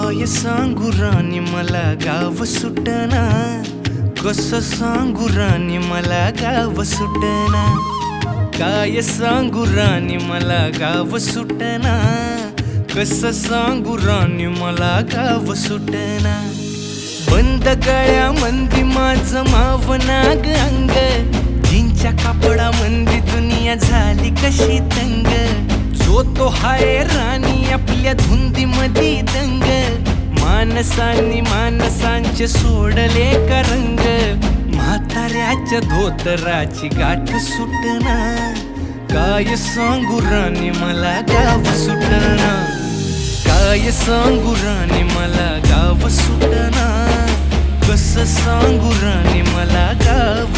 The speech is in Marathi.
काय सांगू राणी मला गाव सुटना, कसं सांगू राणी मला गाव सुटना, काय सांगू राणी मला गाव सुटना, कसं सांगू राणी मला गाव सुटना। बंद गळ्यामंदी माझं मावनाग अंग, जीनच्या कापडामंदी दुनिया झाली कशी तंग, जो तो हाय राणी आपल्या धुंदीमधी दंग, माणसांनी माणसांचे सोडले का रंग, म्हाताऱ्याच्या धोतराची गाठ सुटना, काय सांगू राणी मला गाव सुटना, काय सांगू राणी मला गाव सुटना, कसं सांगू राणी मला गाव